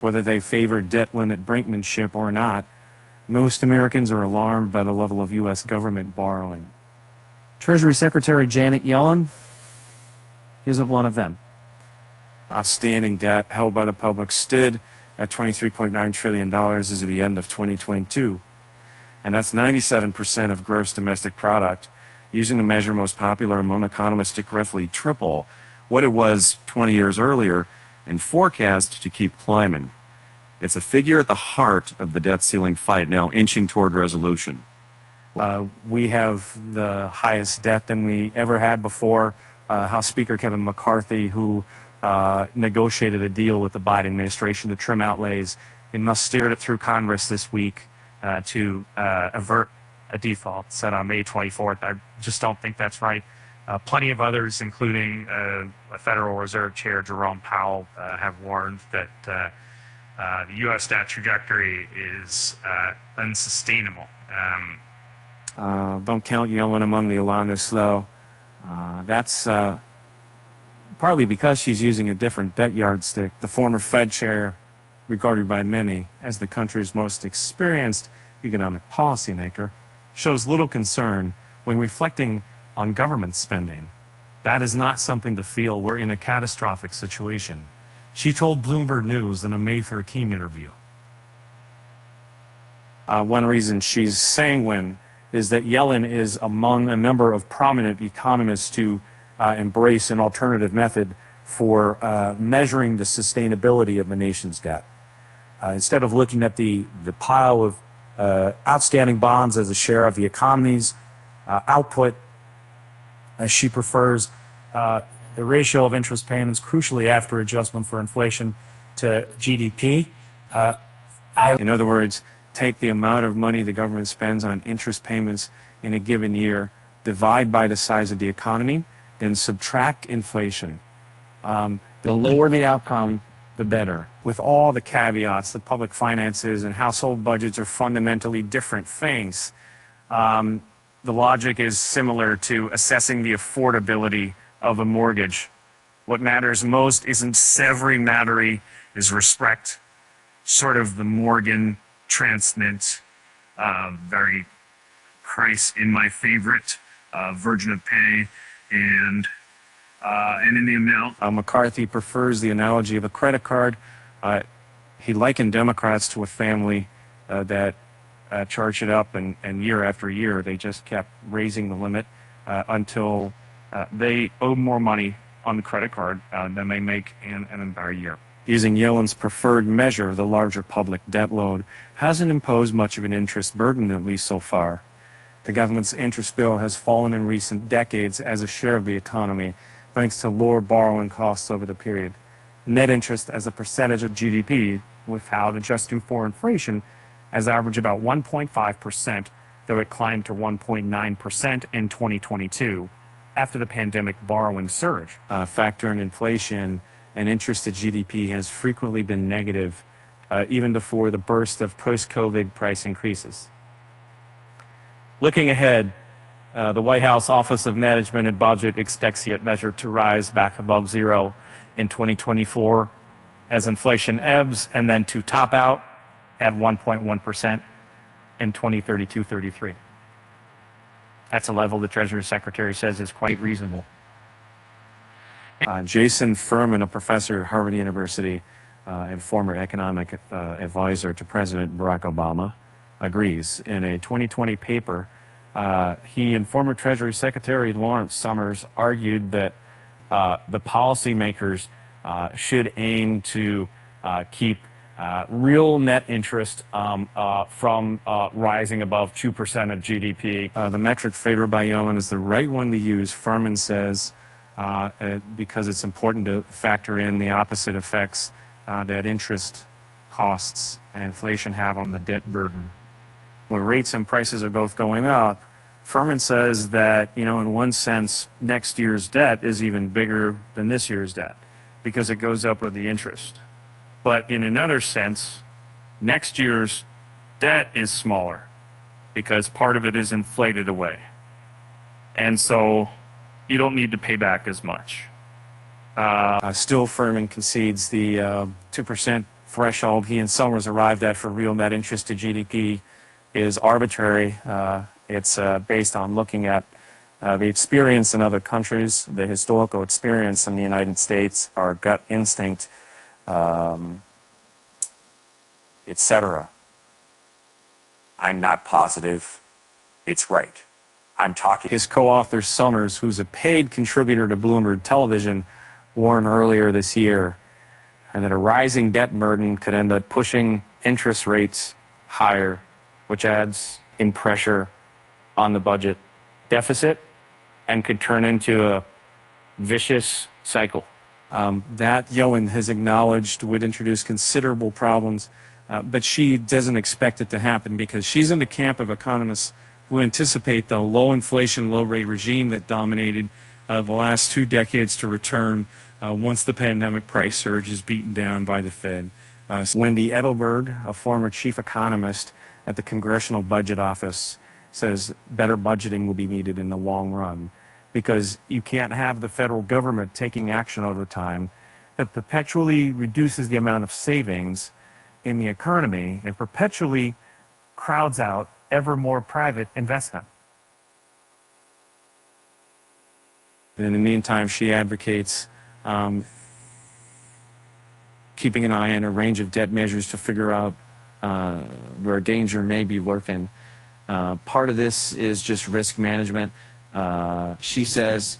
Whether they favor debt limit brinkmanship or not, most Americans are alarmed by the level of U.S. government borrowing. Treasury Secretary Janet Yellen isn't one of them. Outstanding debt held by the public stood at $23.9 trillion as of the end of 2022. And that's 97% of gross domestic product, using the measure most popular among economists to roughly triple what it was 20 years earlier and forecast to keep climbing. It's a figure at the heart of the debt ceiling fight, now inching toward resolution. We have the highest debt than we ever had before. House Speaker Kevin McCarthy, who negotiated a deal with the Biden administration to trim outlays, and must steer it through Congress this week to avert a default set on May 24th. I just don't think that's right. Plenty of others, including Federal Reserve Chair Jerome Powell, have warned that the U.S. debt trajectory is unsustainable. Don't count Yellen among the alarmists, though. That's partly because she's using a different debt yardstick. The former Fed chair, regarded by many as the country's most experienced economic policymaker, shows little concern when reflecting on government spending. That is not something to feel we're in a catastrophic situation. She told Bloomberg News in a May 13 interview. One reason she's sanguine is that Yellen is among a number of prominent economists who embrace an alternative method for measuring the sustainability of the nation's debt. Instead of looking at the pile of outstanding bonds as a share of the economy's output, she prefers the ratio of interest payments, crucially after adjustment for inflation, to GDP. In other words, take the amount of money the government spends on interest payments in a given year, divide by the size of the economy, then subtract inflation. The lower the outcome, the better. With all the caveats that public finances and household budgets are fundamentally different things, the logic is similar to assessing the affordability of a mortgage. What matters most isn't severing mattery, is respect. Sort of the Morgan transmit, very Christ in my favorite, Virgin of Pay, and in the amount. McCarthy prefers the analogy of a credit card. He likened Democrats to a family that charged it up, and year after year they just kept raising the limit until they owed more money on the credit card than they make in an entire year. Using Yellen's preferred measure, the larger public debt load hasn't imposed much of an interest burden, at least so far. The government's interest bill has fallen in recent decades as a share of the economy, thanks to lower borrowing costs over the period. Net interest as a percentage of GDP, without adjusting for inflation, has averaged about 1.5%, though it climbed to 1.9% in 2022 after the pandemic borrowing surge. Factor in inflation, and interest to GDP has frequently been negative, even before the burst of post-COVID price increases. Looking ahead, the White House Office of Management and Budget expects the measure to rise back above zero in 2024 as inflation ebbs, and then to top out at 1.1% in 2032-33. That's a level the Treasury Secretary says is quite reasonable. Jason Furman, a professor at Harvard University and former economic advisor to President Barack Obama, agrees. In a 2020 paper, he and former Treasury Secretary Lawrence Summers argued that the policymakers should aim to keep real net interest from rising above 2% of GDP. The metric favored by Yellen is the right one to use, Furman says, because it's important to factor in the opposite effects that interest costs and inflation have on the debt burden. When rates and prices are both going up, Furman says that, in one sense, next year's debt is even bigger than this year's debt because it goes up with the interest. But in another sense, next year's debt is smaller because part of it is inflated away. And so you don't need to pay back as much. Still, Furman concedes the 2% threshold he and Summers arrived at for real net interest to GDP is arbitrary. It's based on looking at the experience in other countries, the historical experience in the United States, our gut instinct, etc. I'm not positive it's right. I'm talking. His co-author Summers, who's a paid contributor to Bloomberg Television, warned earlier this year and that a rising debt burden could end up pushing interest rates higher, which adds in pressure on the budget deficit and could turn into a vicious cycle. That Yellen has acknowledged would introduce considerable problems, but she doesn't expect it to happen because she's in the camp of economists who anticipate the low inflation, low rate regime that dominated the last 2 decades to return once the pandemic price surge is beaten down by the Fed. Wendy Edelberg, a former chief economist at the Congressional Budget Office, says better budgeting will be needed in the long run because you can't have the federal government taking action over time that perpetually reduces the amount of savings in the economy and perpetually crowds out ever more private investment. And in the meantime, she advocates keeping an eye on a range of debt measures to figure out where danger may be lurking. Part of this is just risk management. She says